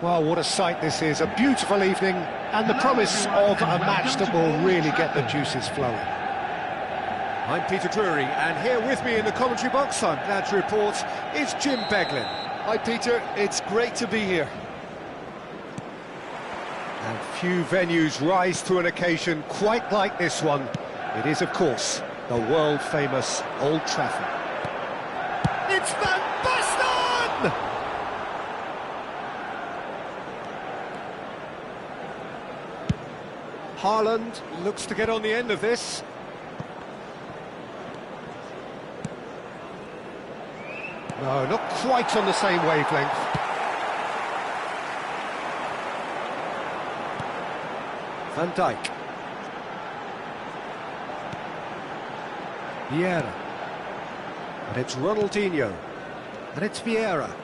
Well, what a sight this is. A beautiful evening and the promise of a match that will really get the juices flowing. I'm Peter Drury, and here with me in the commentary box, I'm glad to report, is Jim Beglin. Hi Peter, it's great to be here. And few venues rise to an occasion quite like this one. It is, of course, the world-famous Old Trafford. It's Van Basten! Haaland looks to get on the end of this. No, not quite on the same wavelength. Van Dijk. Vieira. And it's Ronaldinho. And it's Vieira.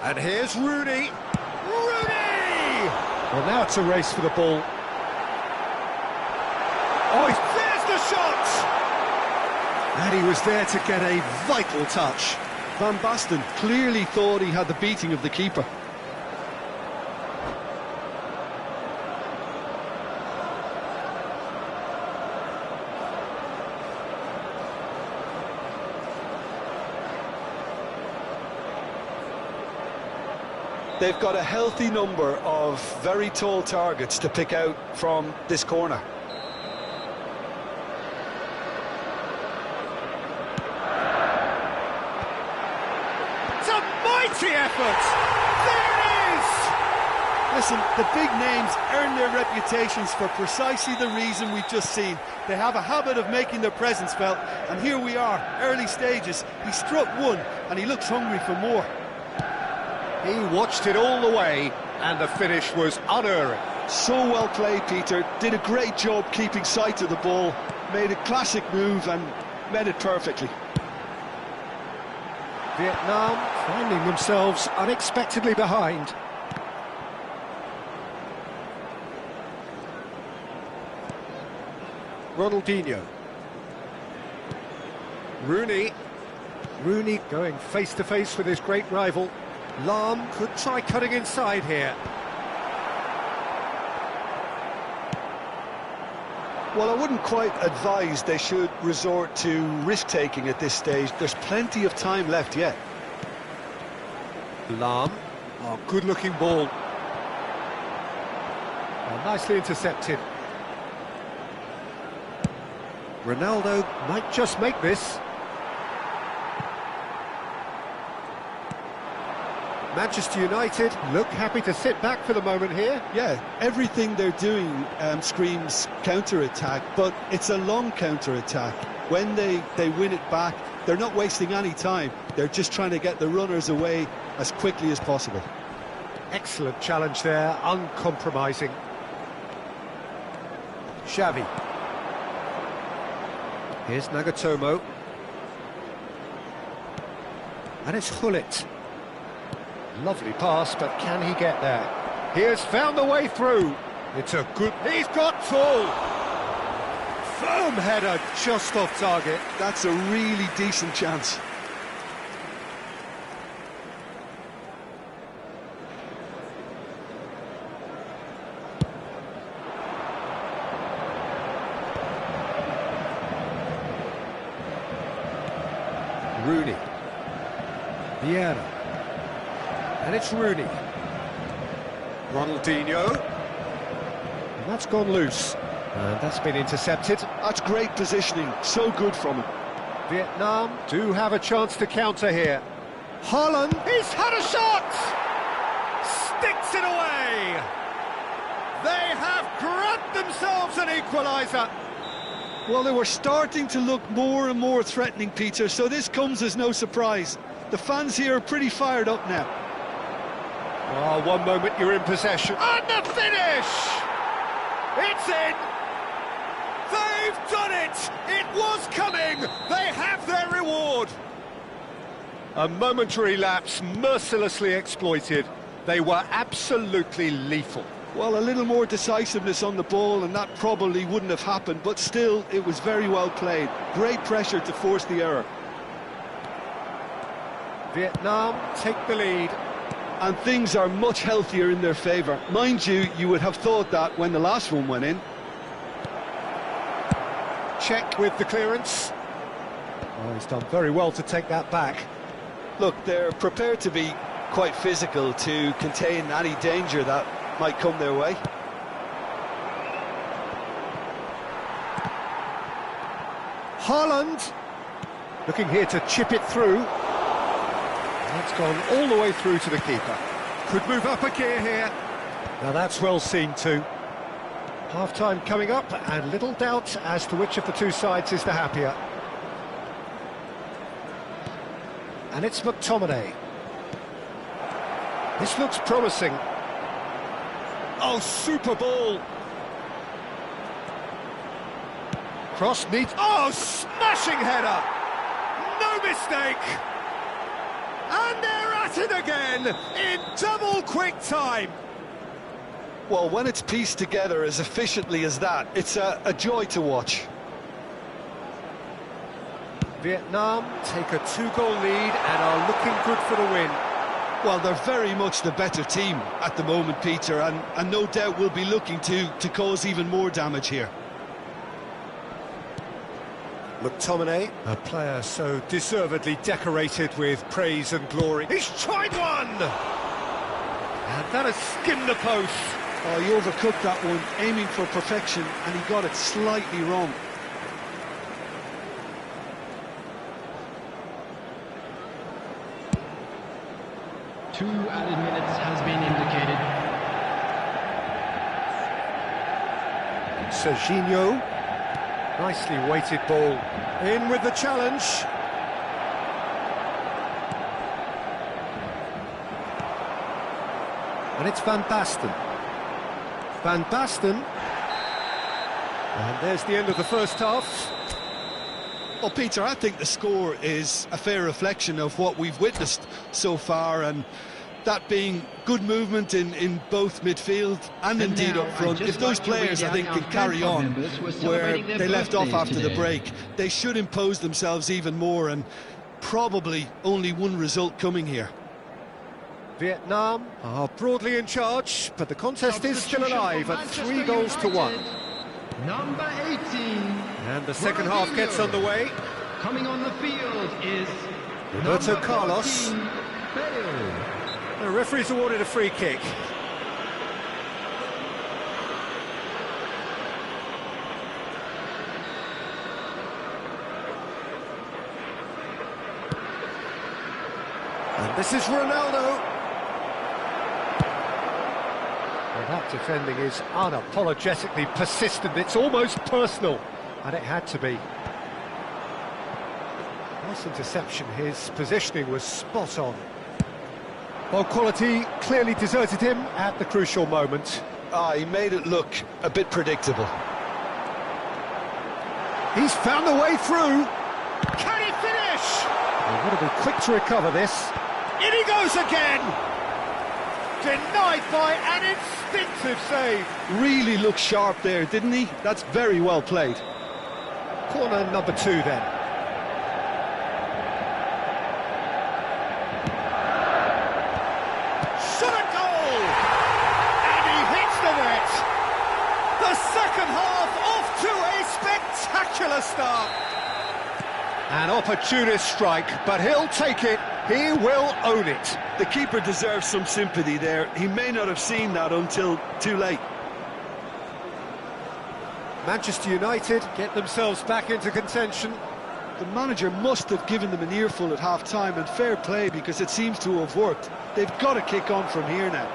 And here's Rooney. Rooney! Well, now it's a race for the ball. Oh, there's the shot! And he was there to get a vital touch. Van Basten clearly thought he had the beating of the keeper. They've got a healthy number of very tall targets to pick out from this corner. It's a mighty effort! There it is! Listen, the big names earn their reputations for precisely the reason we've just seen. They have a habit of making their presence felt, and here we are, early stages. He struck one, and he looks hungry for more. He watched it all the way, and the finish was unerring. So well played, Peter. Did a great job keeping sight of the ball. Made a classic move and met it perfectly. Vietnam finding themselves unexpectedly behind. Ronaldinho. Rooney. Rooney going face-to-face with his great rival. Lahm could try cutting inside here. Well, I wouldn't quite advise they should resort to risk-taking at this stage. There's plenty of time left yet. Lahm. Oh, good-looking ball. Oh, nicely intercepted. Ronaldo might just make this. Manchester United look happy to sit back for the moment here. Yeah, everything they're doing screams counter-attack, but it's a long counter-attack. When they win it back, they're not wasting any time. They're just trying to get the runners away as quickly as possible. Excellent challenge there, uncompromising. Xavi. Here's Nagatomo. And it's Gullit. Lovely pass, but can he get there? He has found the way through. It's a good... He's got full! Firm header, just off target. That's a really decent chance. Rooney. Vieira. And it's Rooney. Ronaldinho. And that's gone loose. And that's been intercepted. That's great positioning. So good from him. Vietnam do have a chance to counter here. Haaland. He's had a shot! Sticks it away! They have grabbed themselves an equaliser. Well, they were starting to look more and more threatening, Peter, so this comes as no surprise. The fans here are pretty fired up now. Oh, one moment you're in possession. And the finish! It's in! They've done it! It was coming! They have their reward! A momentary lapse mercilessly exploited. They were absolutely lethal. Well, a little more decisiveness on the ball and that probably wouldn't have happened, but still, it was very well played. Great pressure to force the error. Vietnam take the lead. and things are much healthier in their favour. Mind you, you would have thought that when the last one went in. Check with the clearance. Oh, he's done very well to take that back. Look, they're prepared to be quite physical to contain any danger that might come their way. Haaland looking here to chip it through. That's gone all the way through to the keeper. Could move up a gear here. Now that's well seen too. Half-time coming up, and little doubt as to which of the two sides is the happier. And it's McTominay. This looks promising. Oh, super ball. Cross needs... Oh, smashing header! No mistake! And they're at it again, in double quick time! Well, when it's pieced together as efficiently as that, it's a joy to watch. Vietnam take a 2-goal lead and are looking good for the win. Well, they're very much the better team at the moment, Peter, and no doubt will be looking to cause even more damage here. McTominay, a player so deservedly decorated with praise and glory. He's tried one! And that has skimmed the post. Oh, he overcooked that one, aiming for perfection, and he got it slightly wrong. Two added minutes has been indicated. Serginho, nicely weighted ball. In with the challenge. And it's Van Basten. Van Basten. And there's the end of the first half. Well, Peter, I think the score is a fair reflection of what we've witnessed so far, and that being good movement in both midfield and indeed up front. If those players, I think, can carry on where they left off after the break, they should impose themselves even more, and probably only one result coming here. Vietnam are broadly in charge, but the contest is still alive at 3-1. Number 18. And the second half gets underway. Coming on the field is Roberto Carlos. 14, Bale. The referee's awarded a free kick. And this is Ronaldo. Well, that defending is unapologetically persistent. It's almost personal, and it had to be. Nice interception. His positioning was spot on. Ball quality clearly deserted him at the crucial moment. He made it look a bit predictable. He's found a way through. Can he finish? He would have been quick to recover this. In he goes again! Denied by an instinctive save. Really looked sharp there, didn't he? That's very well played. Corner number 2 then. Shot a goal! And he hits the net! The second half off to a spectacular start. An opportunist strike, but he'll take it. He will own it. The keeper deserves some sympathy there. He may not have seen that until too late. Manchester United get themselves back into contention. The manager must have given them an earful at half-time, and fair play, because it seems to have worked. They've got to kick on from here now.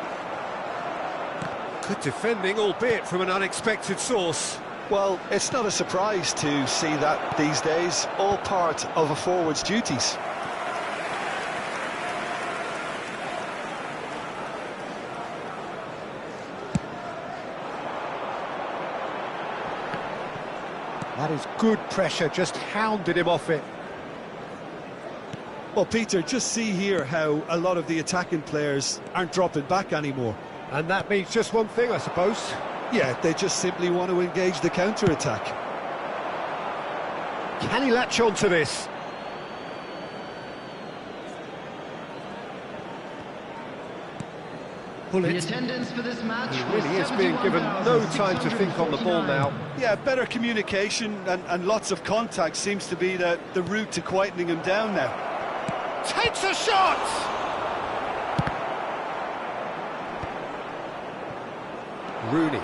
Good defending, albeit from an unexpected source. Well, it's not a surprise to see that these days, all part of a forward's duties. That is good pressure, just hounded him off it. Well, Peter, just see here how a lot of the attacking players aren't dropping back anymore. And that means just one thing, I suppose. Yeah, they just simply want to engage the counter-attack. Can he latch on to this? The attendance for this match He really is being given no time to think on the ball now. Yeah, better communication and lots of contact seems to be the route to quietening him down now. Takes a shot! Rooney.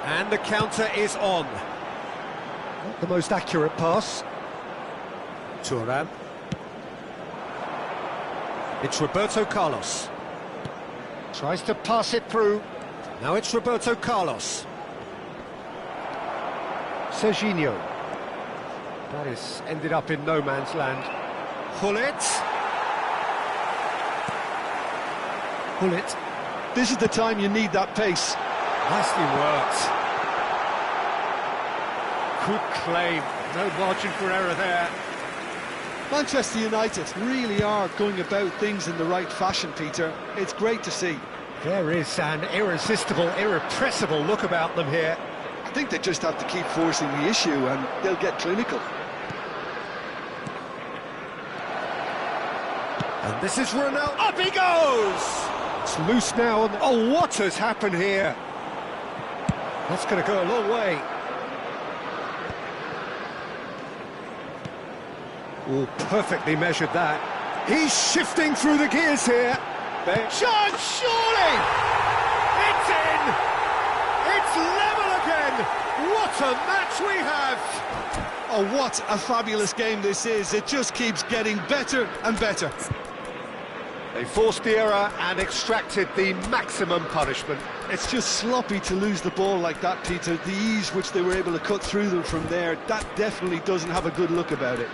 And the counter is on. Not the most accurate pass. Thuram. It's Roberto Carlos. Tries to pass it through. Now it's Roberto Carlos. Serginho. That is ended up in no man's land. Hullet. Hullet. This is the time you need that pace. Nicely worked. Good claim. No margin for error there. Manchester United really are going about things in the right fashion, Peter. It's great to see. There is an irresistible, irrepressible look about them here. I think they just have to keep forcing the issue and they'll get clinical. And this is Ronaldo. Up he goes! It's loose now. Oh, what has happened here? That's going to go a long way. Oh, perfectly measured that. He's shifting through the gears here. Chance, surely! It's in! It's level again! What a match we have! Oh, what a fabulous game this is. It just keeps getting better and better. They forced the error and extracted the maximum punishment. It's just sloppy to lose the ball like that, Peter. The ease which they were able to cut through them from there, that definitely doesn't have a good look about it.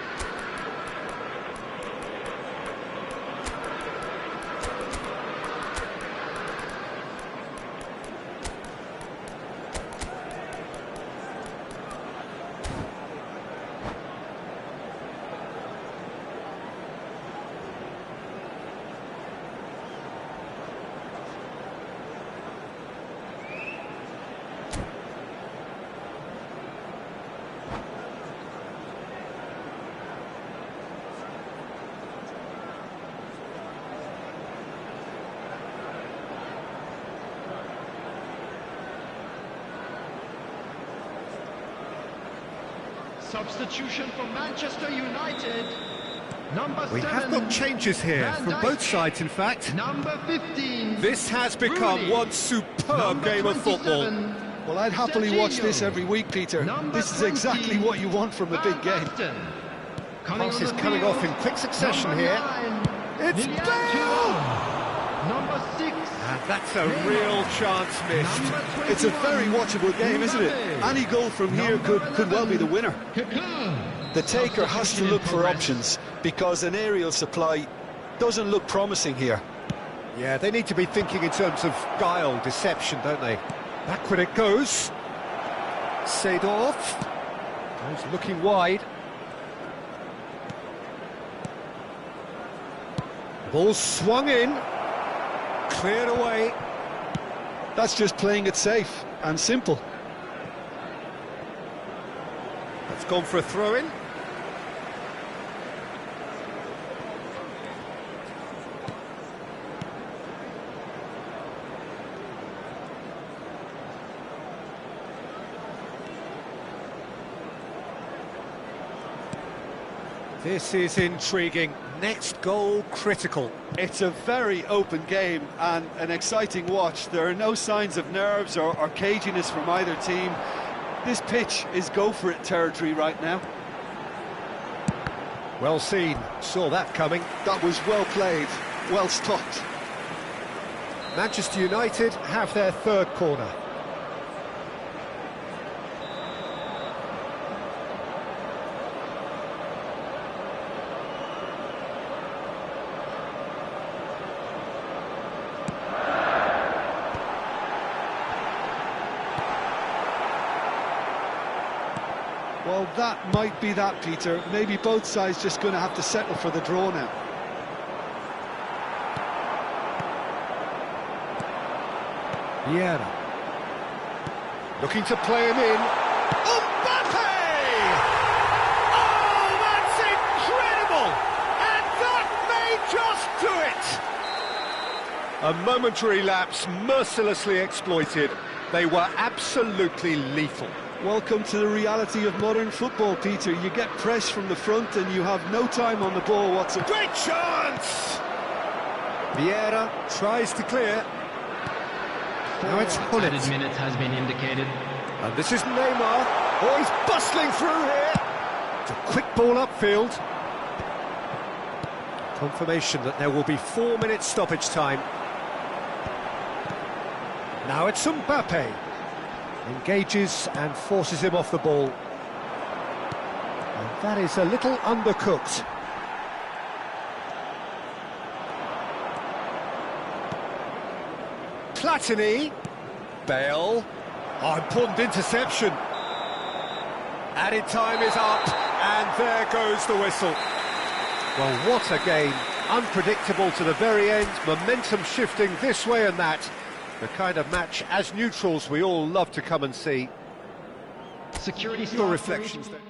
Substitution for Manchester United. Number 7. We have got changes here from both sides, in fact. Number 15. This has become Rooney. one superb game of football. Well, I'd happily watch this every week, Peter. This is exactly what you want from a big game. Passes coming off in quick succession here. It's Bale! Number 6. And that's a real chance missed. It's a very watchable game, isn't it? Any goal from here could well be the winner. The taker has to look for options because an aerial supply doesn't look promising here. Yeah, they need to be thinking in terms of guile, deception, don't they? Backward it goes. Seedorf goes looking wide. Ball swung in. Cleared away. That's just playing it safe and simple. That's gone for a throw-in. This is intriguing. Next goal critical. It's a very open game and an exciting watch. There are no signs of nerves or caginess from either team. This pitch is go-for-it territory right now. Well seen. Saw that coming. That was well played, well stopped. Manchester United have their third corner. Well, that might be that, Peter. Maybe both sides just going to have to settle for the draw now. Vieira. Looking to play him in. Mbappe! Oh, that's incredible! And that may just do it! A momentary lapse mercilessly exploited. They were absolutely lethal. Welcome to the reality of modern football, Peter. You get press from the front and you have no time on the ball whatsoever. Great chance! Vieira tries to clear. Now it's Hullet. Added minutes has been indicated. And this is Neymar. Oh, he's bustling through here. It's a quick ball upfield. Confirmation that there will be 4 minutes stoppage time. Now it's Mbappe. Engages and forces him off the ball. And that is a little undercooked. Platini. Bale. Oh, important interception. Added time is up, and there goes the whistle. Well, what a game. Unpredictable to the very end, momentum shifting this way and that. The kind of match, as neutrals, we all love to come and see. Security Your stop. reflections then.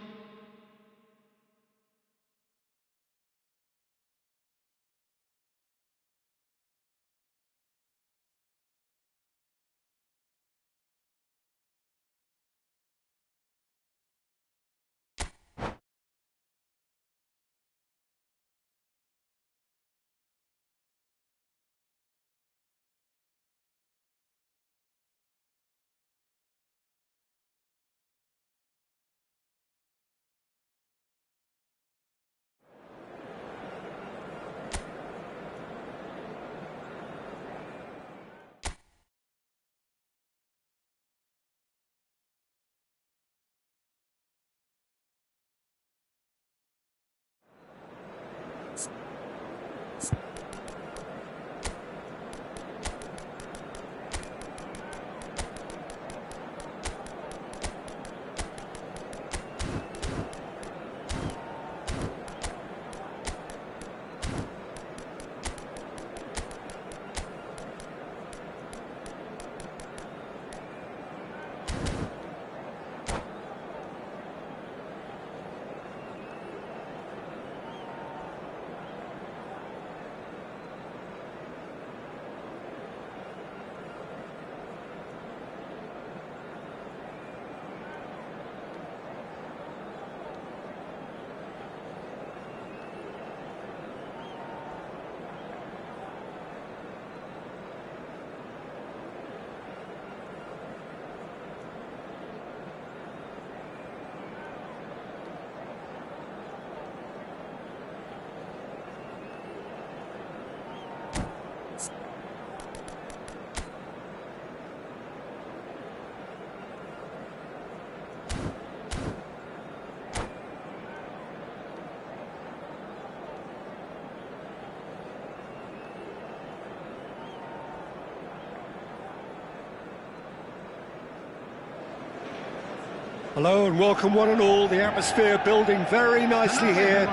Hello and welcome one and all. The atmosphere building very nicely here.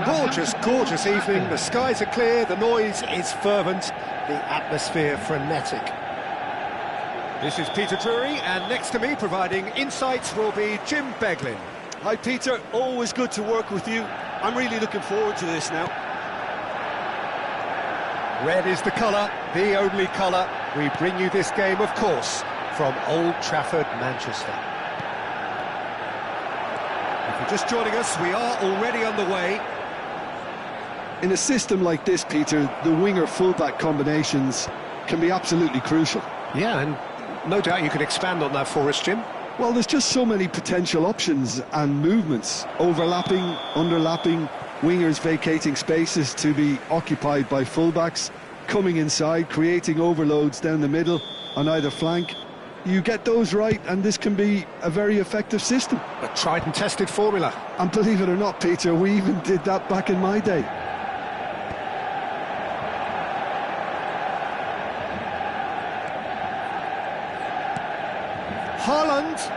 Gorgeous, gorgeous evening. The skies are clear, the noise is fervent, the atmosphere frenetic. This is Peter Drury, and next to me providing insights will be Jim Beglin. Hi, Peter. Always good to work with you. I'm really looking forward to this now. Red is the colour, the only colour. We bring you this game, of course, from Old Trafford, Manchester. If you're just joining us, we are already underway. In a system like this, Peter, the winger-fullback combinations can be absolutely crucial. Yeah, and no doubt you can expand on that for us, Jim. Well, there's just so many potential options and movements, overlapping, underlapping, wingers vacating spaces to be occupied by fullbacks, coming inside, creating overloads down the middle on either flank. You get those right and this can be a very effective system. A tried and tested formula. And believe it or not, Peter, we even did that back in my day. Haaland.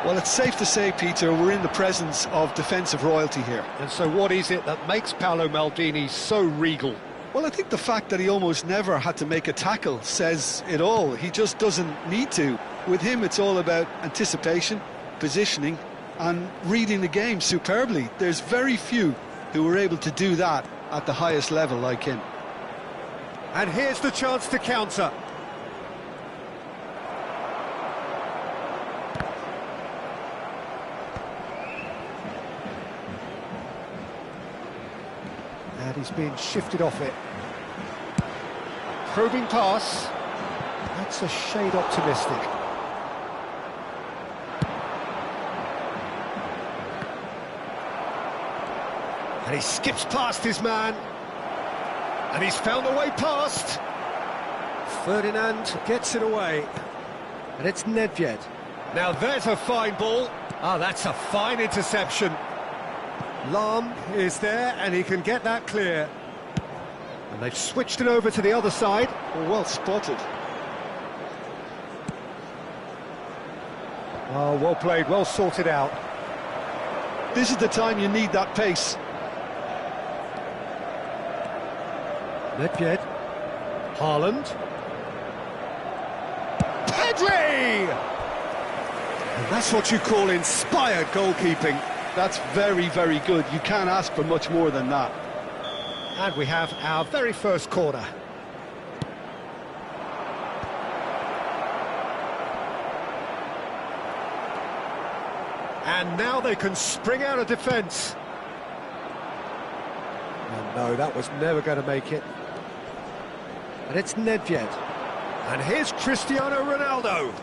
Well, it's safe to say, Peter, we're in the presence of defensive royalty here. And so what is it that makes Paolo Maldini so regal? Well, I think the fact that he almost never had to make a tackle says it all. He just doesn't need to. With him, it's all about anticipation, positioning, and reading the game superbly. There's very few who were able to do that at the highest level like him. And here's the chance to counter. And he's being shifted off it. Probing pass. That's a shade optimistic. And he skips past his man. And he's found a way past. Ferdinand gets it away. And it's Nedved. Now there's a fine ball. Ah, that's a fine interception. Lahm is there, and he can get that clear. And they've switched it over to the other side. Well spotted. Oh, well played, well sorted out. This is the time you need that pace. Nedved. Haaland. Pedri! And that's what you call inspired goalkeeping. That's very, very good. You can't ask for much more than that. And we have our very first corner. And now they can spring out of defence. Oh no, that was never going to make it. And it's Nedved. And here's Cristiano Ronaldo.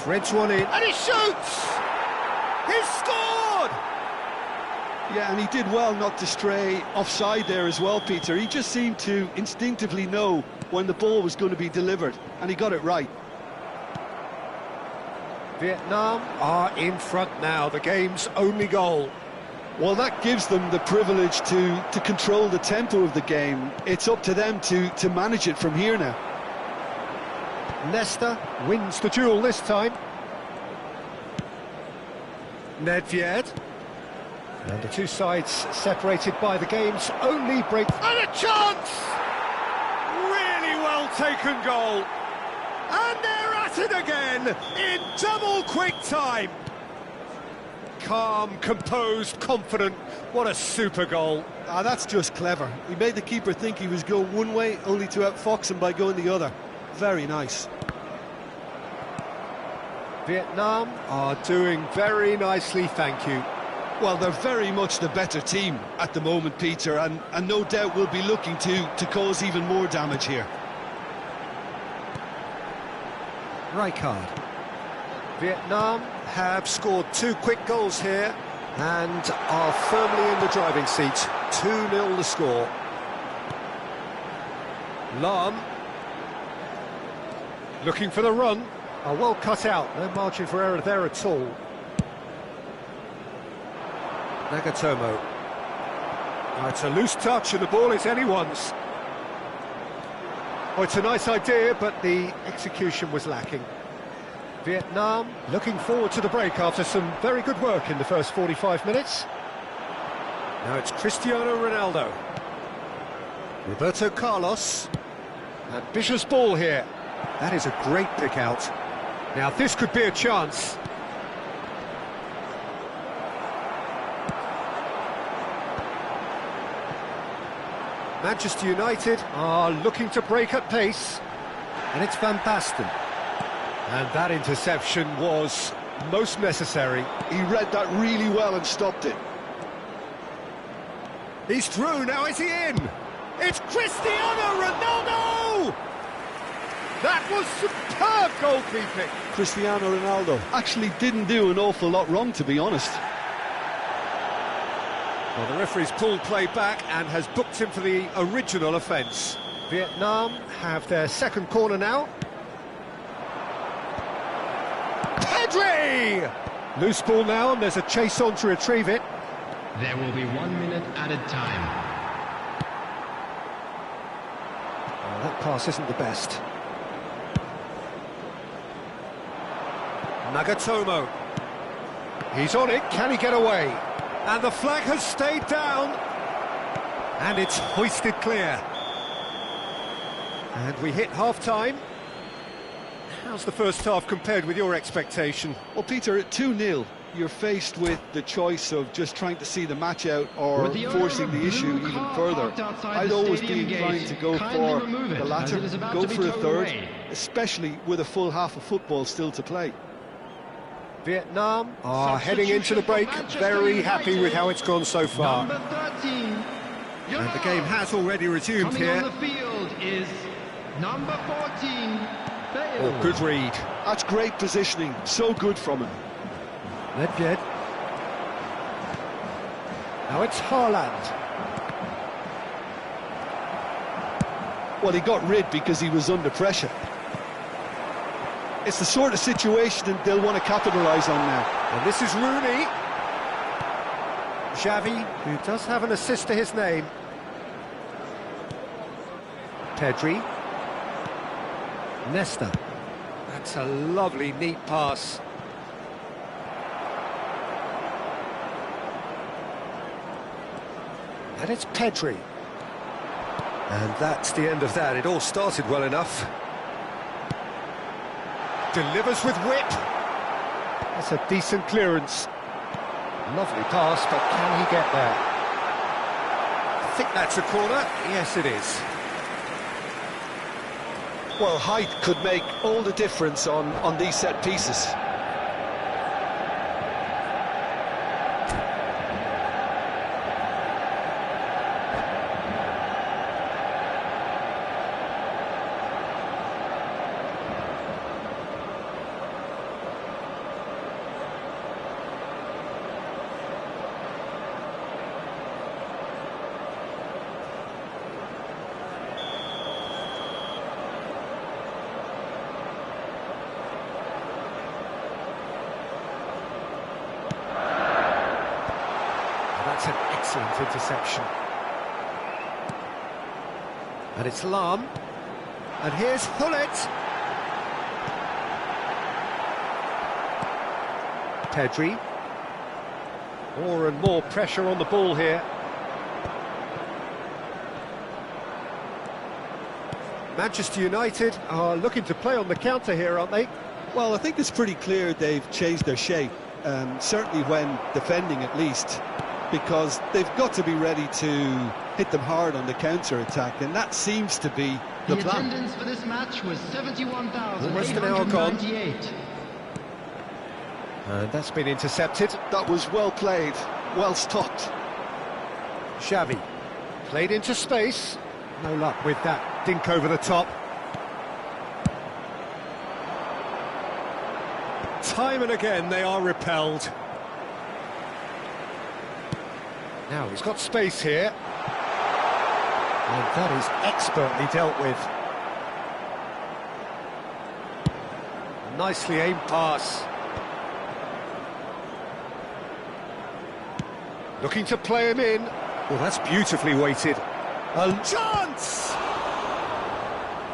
Threads one in, and he shoots! He's scored! Yeah, and he did well not to stray offside there as well, Peter. He just seemed to instinctively know when the ball was going to be delivered, and he got it right. Vietnam are in front now, the game's only goal. Well, that gives them the privilege to control the tempo of the game. It's up to them to manage it from here now. Nesta wins the duel this time. Nedved. And the two sides separated by the game's only break. And a chance! Really well taken goal. And they're at it again in double quick time. Calm, composed, confident. What a super goal. Ah, that's just clever. He made the keeper think he was going one way, only to outfox him by going the other. Very nice. Vietnam are doing very nicely, thank you. Well, they're very much the better team at the moment, Peter, and no doubt will be looking to cause even more damage here. Rijkaard. Vietnam have scored two quick goals here and are firmly in the driving seat. 2-0 the score. Lahm. Looking for the run. Oh, well cut out. No margin for error there at all. Nagatomo. Oh, it's a loose touch and the ball is anyone's. Oh, it's a nice idea, but the execution was lacking. Vietnam looking forward to the break after some very good work in the first 45 minutes. Now it's Cristiano Ronaldo. Roberto Carlos. Ambitious ball here. That is a great pick out. Now this could be a chance. Manchester United are looking to break at pace. And it's Van Basten. And that interception was most necessary. He read that really well and stopped it. He's through, now is he in? It's Cristiano Ronaldo! That was superb goalkeeping. Cristiano Ronaldo actually didn't do an awful lot wrong, to be honest. Well, the referee's pulled play back and has booked him for the original offence. Vietnam have their second corner now. Pedri! Loose ball now, and there's a chase on to retrieve it. There will be 1 minute added time. Oh, that pass isn't the best. Nagatomo. He's on it, can he get away? And the flag has stayed down. And it's hoisted clear. And we hit half-time. How's the first half compared with your expectation? Well, Peter, at 2-0, you're faced with the choice of just trying to see the match out or forcing the issue even further. I'd always be inclined to go for the latter, go for a third, especially with a full half of football still to play. Vietnam are heading into the break, very happy with how it's gone so far. Number 13. And the game has already resumed Coming here. on the field is number 14. Oh, good read. That's great positioning, so good from him. Nedved. Now it's Haaland. Well, he got rid because he was under pressure. It's the sort of situation that they'll want to capitalise on now. And this is Rooney. Xavi, who does have an assist to his name. Pedri. Nesta. That's a lovely, neat pass. And it's Pedri. And that's the end of that. It all started well enough. Delivers with whip. That's a decent clearance. Lovely pass, but can he get there? I think that's a corner. Yes, it is. Well, height could make all the difference on these set pieces. That's an excellent interception. And it's Lahm. And here's Hullet. Pedri. More and more pressure on the ball here. Manchester United are looking to play on the counter here, aren't they? Well, I think it's pretty clear they've changed their shape, certainly when defending at least, because they've got to be ready to hit them hard on the counter-attack, and that seems to be the plan. Attendance for this match was 71,898. Almost an hour gone. And that's been intercepted. That was well played, well stopped. Xavi played into space. No luck with that dink over the top. Time and again they are repelled. Now he's got space here. And that is expertly dealt with. Nicely aimed pass. Looking to play him in. Well, that's beautifully weighted. A chance!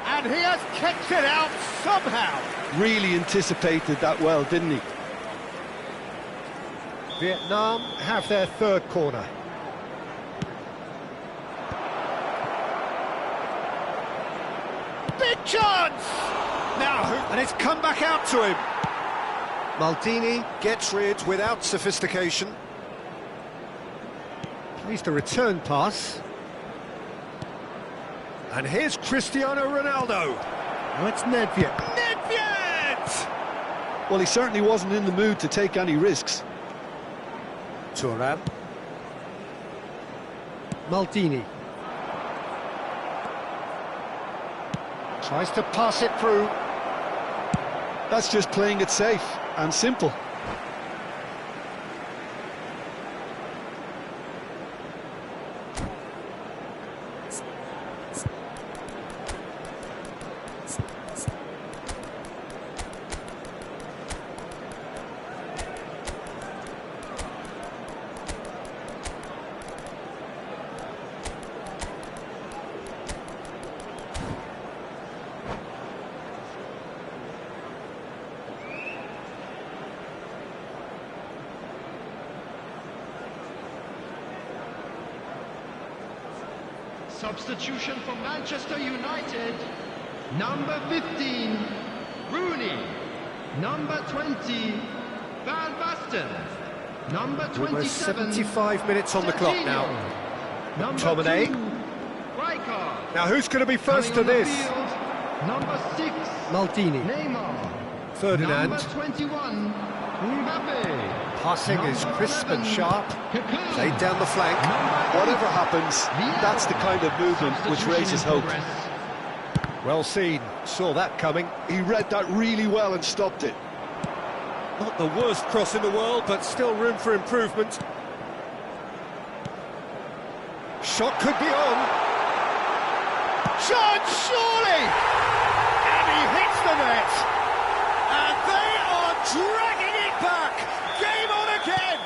And he has kicked it out somehow. Really anticipated that well, didn't he? Vietnam have their third corner. Big chance! Now, and it's come back out to him. Maldini gets rid without sophistication. Plays the return pass. And here's Cristiano Ronaldo. Now it's Nedved. Nedved! Well, he certainly wasn't in the mood to take any risks. Thuram. Maldini. Tries to pass it through. That's just playing it safe and simple. Substitution for Manchester United. Number 15, Rooney. Number 20, Van Basten. Number Almost 27. 75 minutes on the clock now. Number McTominay. 2, Rijkaard. Now who's going to be first to Coming on the this? field, Number 6. Maldini. Neymar. Ferdinand. Number 21. Mbappe. Passing is Number crisp and 11, sharp. Cocoon. Laid down the flank. Whatever happens, that's the kind of movement which raises hope. Well seen. Saw that coming. He read that really well and stopped it. Not the worst cross in the world, but still room for improvement. Shot could be on. Chance, surely! And he hits the net. And they are dragging it back. Game on again.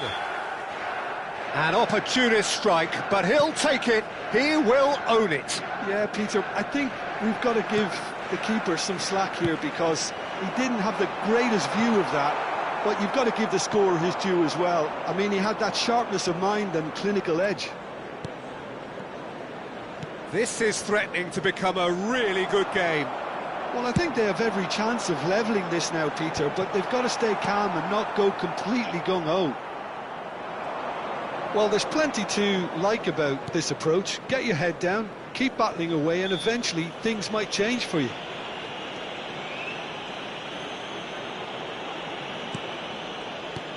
An opportunist strike, but he'll take it. He will own it. Yeah, Peter, I think we've got to give the keeper some slack here because he didn't have the greatest view of that. But you've got to give the scorer his due as well. I mean, he had that sharpness of mind and clinical edge. This is threatening to become a really good game. Well, I think they have every chance of levelling this now, Peter, but they've got to stay calm and not go completely gung-ho. Well, there's plenty to like about this approach. Get your head down, keep battling away, and eventually things might change for you.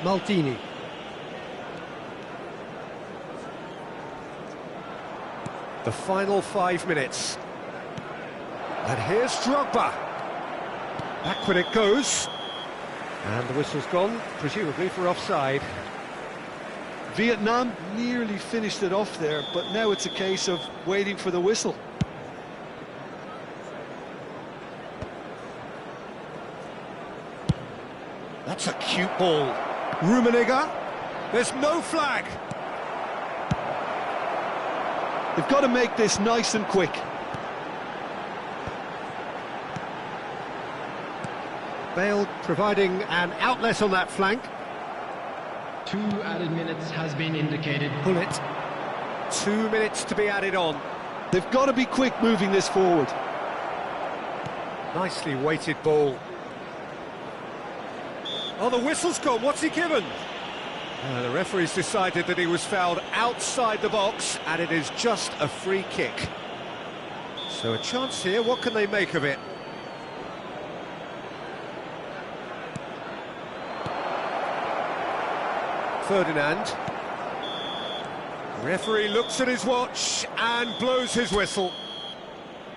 Maldini. The final 5 minutes. And here's Drogba. Backward it goes. And the whistle's gone, presumably for offside. Vietnam nearly finished it off there, but now it's a case of waiting for the whistle. That's a cute ball. Rummenigge. There's no flag. They've got to make this nice and quick. Bale providing an outlet on that flank. 2 added minutes has been indicated. Bullet. 2 minutes to be added on. They've got to be quick moving this forward. Nicely weighted ball. Oh, the whistle's gone. What's he given? The referee's decided that he was fouled outside the box, and it is just a free kick. So a chance here. What can they make of it? Ferdinand. Referee looks at his watch and blows his whistle.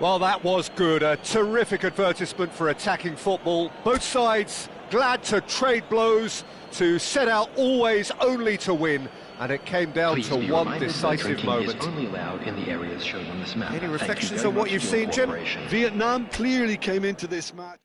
Well, that was good. A terrific advertisement for attacking football. Both sides glad to trade blows, to set out always only to win, and it came down to one decisive moment. Only allowed in the areas shown on this map. Any reflections on what you've seen, Jim? Vietnam clearly came into this match.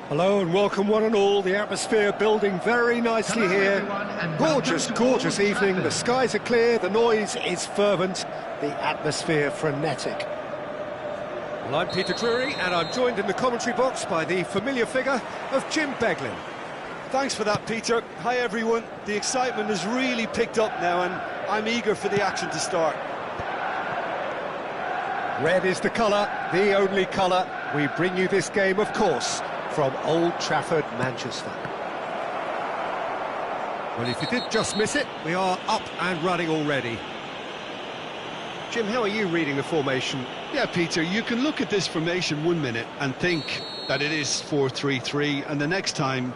Hello and welcome one and all. The atmosphere building very nicely Hello, here. everyone, and Gorgeous, welcome to gorgeous Old evening. The Trafford. skies are clear, the noise is fervent, the atmosphere frenetic. Well, I'm Peter Drury and I'm joined in the commentary box by the familiar figure of Jim Beglin. Thanks for that, Peter. Hi, everyone. The excitement has really picked up now, and I'm eager for the action to start. Red is the colour, the only colour. We bring you this game, of course, from Old Trafford, Manchester. Well, if you did just miss it, we are up and running already. Jim, how are you reading the formation? Yeah, Peter, you can look at this formation 1 minute and think that it is 4-3-3, and the next time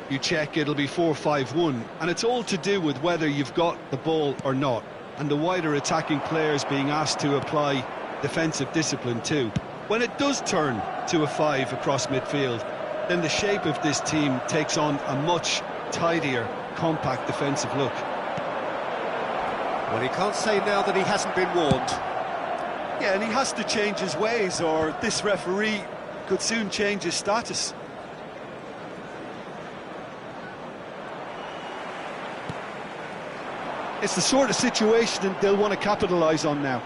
you check, it'll be 4-5-1, and it's all to do with whether you've got the ball or not, and the wider attacking players being asked to apply defensive discipline too. When it does turn to a 5 across midfield, then the shape of this team takes on a much tidier, compact defensive look. Well, he can't say now that he hasn't been warned. Yeah, and he has to change his ways, or this referee could soon change his status. It's the sort of situation they'll want to capitalise on now.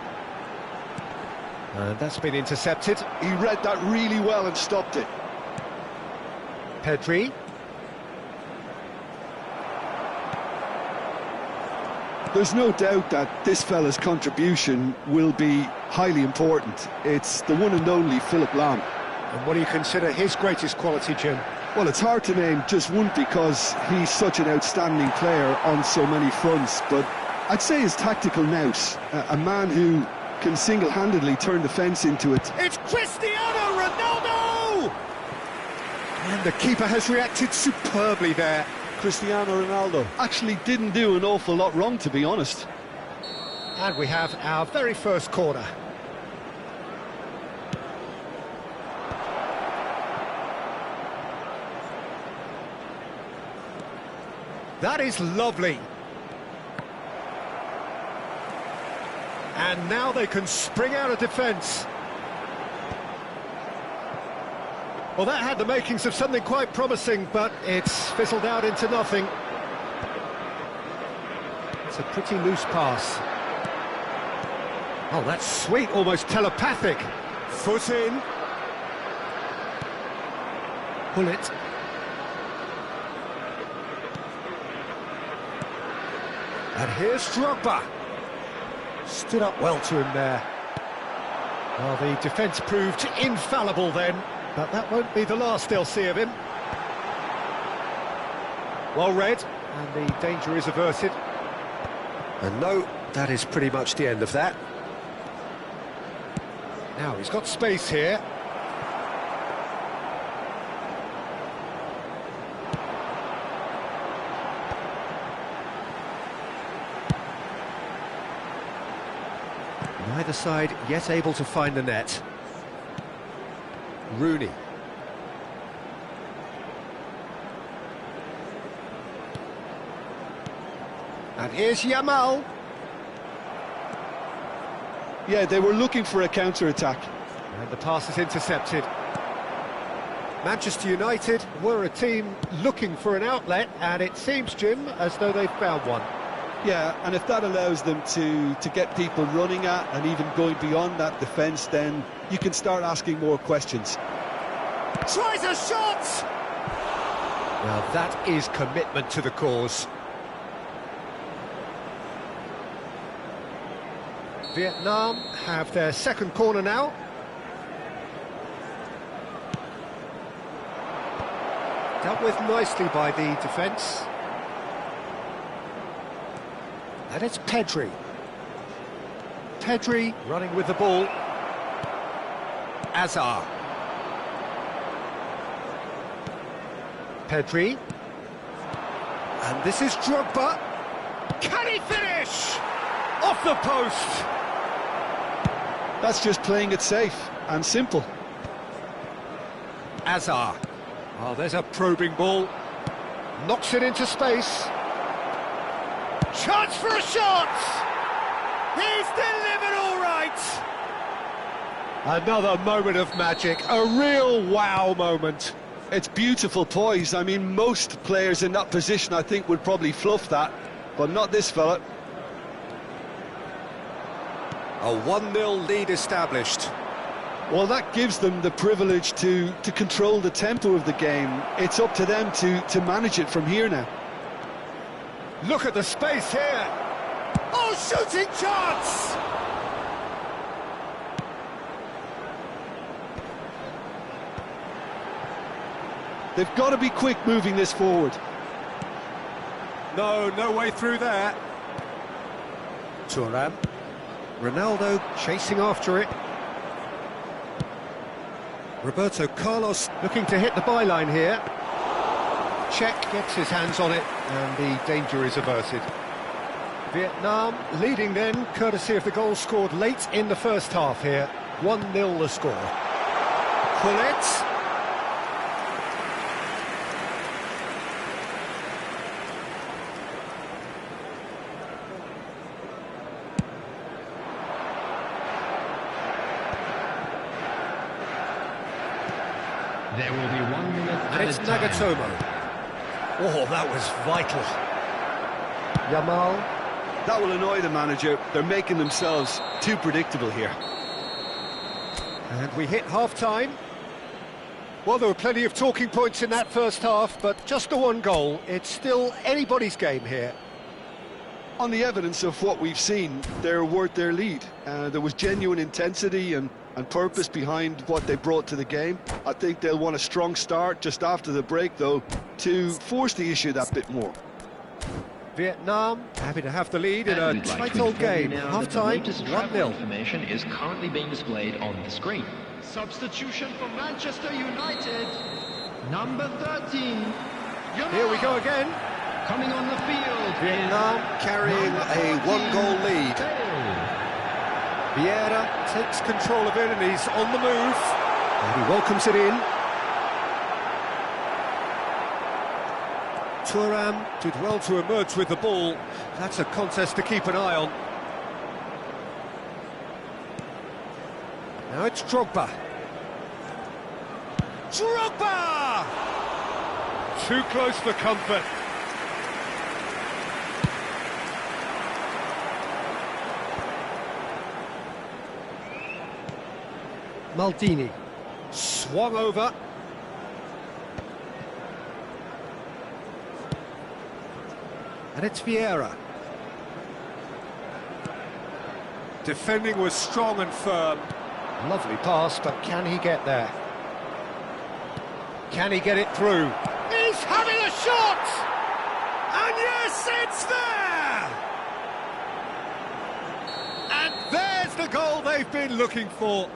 And that's been intercepted. He read that really well and stopped it. Pedri. There's no doubt that this fella's contribution will be highly important. It's the one and only Philip Lahm. And what do you consider his greatest quality, Jim? Well, it's hard to name just one because he's such an outstanding player on so many fronts, but I'd say his tactical nous, a man who can single-handedly turn the fence into it. It's Cristiano Ronaldo! And the keeper has reacted superbly there. Cristiano Ronaldo actually didn't do an awful lot wrong, to be honest. And we have our very first corner. That is lovely. And now they can spring out of defence. Well, that had the makings of something quite promising, but it's fizzled out into nothing. It's a pretty loose pass. Oh, that's sweet, almost telepathic. Foot in. Pull it. And here's Drogba. Stood up well to him there. Well, the defence proved infallible then, but that won't be the last they'll see of him. Well read, and the danger is averted. And no, that is pretty much the end of that. Now, he's got space here. Neither side yet able to find the net. Rooney. And here's Yamal. Yeah, they were looking for a counter-attack. And the pass is intercepted. Manchester United were a team looking for an outlet, and it seems, Jim, as though they've found one. Yeah, and if that allows them to get people running at and even going beyond that defence, then you can start asking more questions. Tries a shot! Well, that is commitment to the cause. Vietnam have their second corner now. Dealt with nicely by the defence. And it's Pedri. Pedri running with the ball. Azar. Pedri. And this is Drogba. Can he finish? Off the post. That's just playing it safe and simple. Azar. Oh, there's a probing ball. Knocks it into space. Chance for a shot! He's delivered all right! Another moment of magic, a real wow moment. It's beautiful poise. I mean, most players in that position, I think, would probably fluff that, but not this fella. A 1-0 lead established. Well, that gives them the privilege to control the tempo of the game. It's up to them to manage it from here now. Look at the space here. Oh, shooting chance! They've got to be quick moving this forward. No way through there. Thuram. Ronaldo chasing after it. Roberto Carlos looking to hit the byline here. Czech gets his hands on it, and the danger is averted. Vietnam leading then, courtesy of the goal scored late in the first half here. 1-0 the score. Pullet. There will be 1 minute And it's Nagatomo. Oh, that was vital. Yamal. That will annoy the manager. They're making themselves too predictable here. And we hit half-time. Well, there were plenty of talking points in that first half, but just the one goal. It's still anybody's game here. On the evidence of what we've seen, they're worth their lead. There was genuine intensity and purpose behind what they brought to the game. I think they'll want a strong start just after the break, though, to force the issue that bit more. Vietnam happy to have the lead in a tight old game. Half-time, 1-0. Information is currently being displayed on the screen. Substitution for Manchester United. Number 13. Here we go again. Coming on the field. Vietnam carrying a 1-goal lead. Vieira takes control of it and he's on the move. And he welcomes it in. Thuram did well to emerge with the ball. That's a contest to keep an eye on. Now it's Drogba. Drogba! Too close for comfort. Maldini swung over. And it's Vieira. Defending was strong and firm. Lovely pass, but can he get there? Can he get it through? He's having a shot! And yes, it's there! And there's the goal they've been looking for.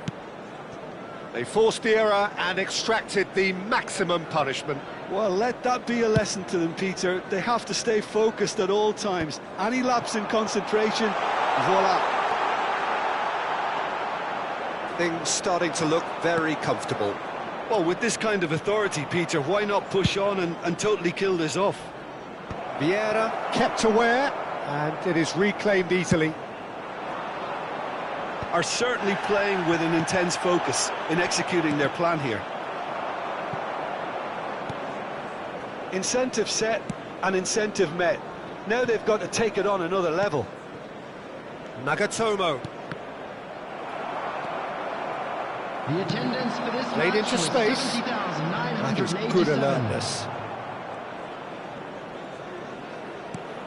They forced the error and extracted the maximum punishment. Well, let that be a lesson to them, Peter. They have to stay focused at all times. Any lapse in concentration, voila. Things starting to look very comfortable. Well, with this kind of authority, Peter, why not push on and totally kill this off? Vieira kept aware, and it is reclaimed easily. Are certainly playing with an intense focus in executing their plan here. Incentive set and incentive met. Now they've got to take it on another level. Nagatomo. The attendance for this Played match into was space. 70,987. That is good alertness.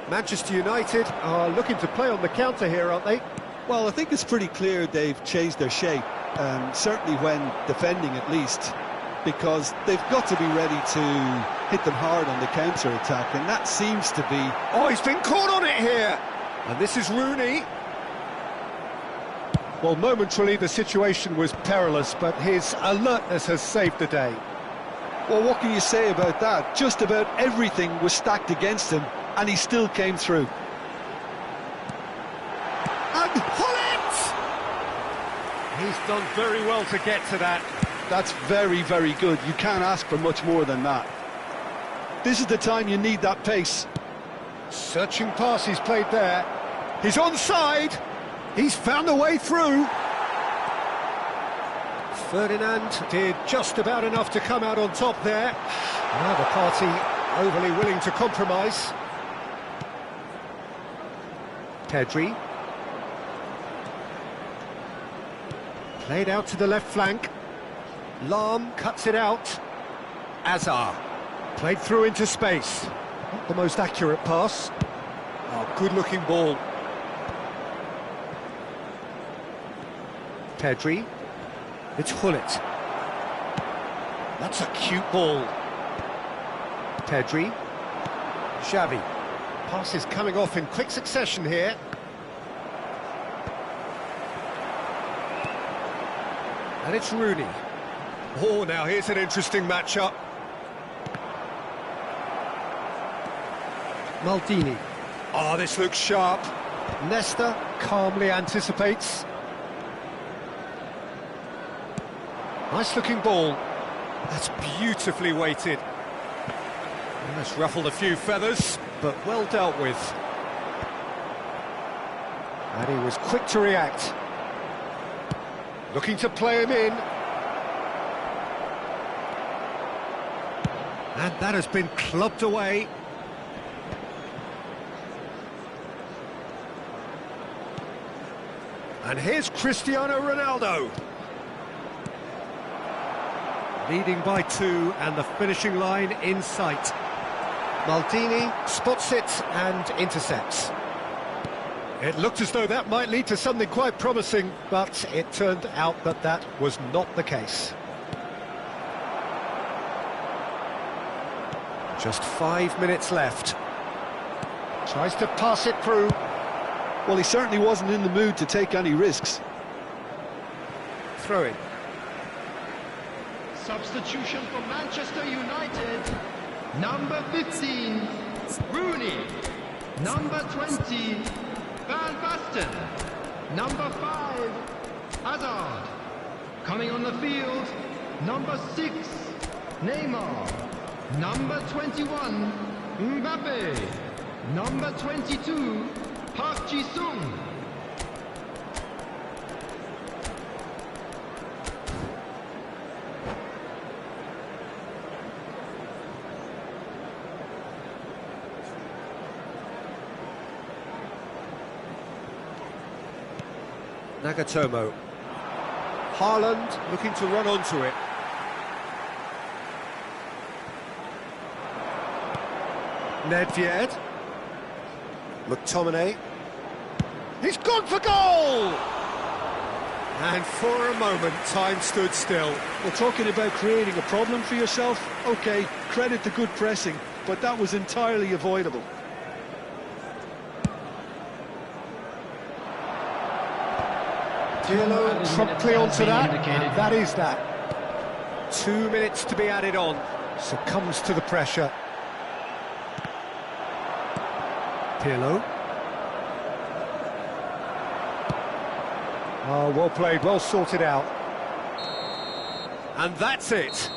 Manchester United are looking to play on the counter here, aren't they? Well, I think it's pretty clear they've changed their shape, certainly when defending at least, because they've got to be ready to hit them hard on the counter-attack, and that seems to be... Oh, he's been caught on it here! And this is Rooney. Well, momentarily the situation was perilous, but his alertness has saved the day. Well, what can you say about that? Just about everything was stacked against him, and he still came through. And Pullet! He's done very well to get to that. That's very, very good. You can't ask for much more than that. This is the time you need that pace. Searching pass he's played there. He's onside. He's found a way through. Ferdinand did just about enough to come out on top there. Neither party overly willing to compromise. Pedri. Played out to the left flank. Lahm cuts it out. Azar. Played through into space. Not the most accurate pass. Oh, good-looking ball. Pedri. It's Hullet. That's a cute ball. Pedri. Xavi. Passes coming off in quick succession here. And it's Rooney. Oh, now here's an interesting matchup. Maldini. Oh, this looks sharp. Nesta calmly anticipates. Nice looking ball. That's beautifully weighted. That's ruffled a few feathers, but well dealt with. And he was quick to react. Looking to play him in. And that has been clubbed away. And here's Cristiano Ronaldo. Leading by 2 and the finishing line in sight. Maldini spots it and intercepts. It looked as though that might lead to something quite promising, but it turned out that that was not the case. Just 5 minutes left. Tries to pass it through. Well, he certainly wasn't in the mood to take any risks. Throw in. Substitution for Manchester United. Number 15, Rooney. Number 20, Van Basten. Number 5, Hazard. Coming on the field, number 6, Neymar. Number 21, Mbappe. Number 22, Park Ji-sung. Nagatomo. Haaland looking to run onto it. Nedved. McTominay. He's gone for goal! And for a moment, time stood still. Well, talking about creating a problem for yourself, OK, credit the good pressing, but that was entirely avoidable. Pirlo promptly onto that, and that is that. 2 minutes to be added on, succumbs to the pressure. Pirlo. Oh, well played, well sorted out. And that's it.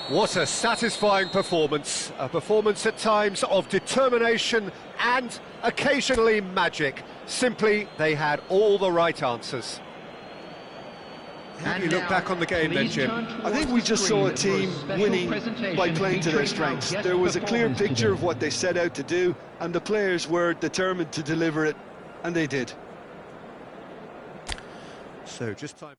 What a satisfying performance. A performance at times of determination and occasionally magic. Simply, they had all the right answers. How do you look back on the game then, Jim? I think we just saw a team winning by playing to their strengths. There was a clear picture of what they set out to do, and the players were determined to deliver it, and they did. So just time.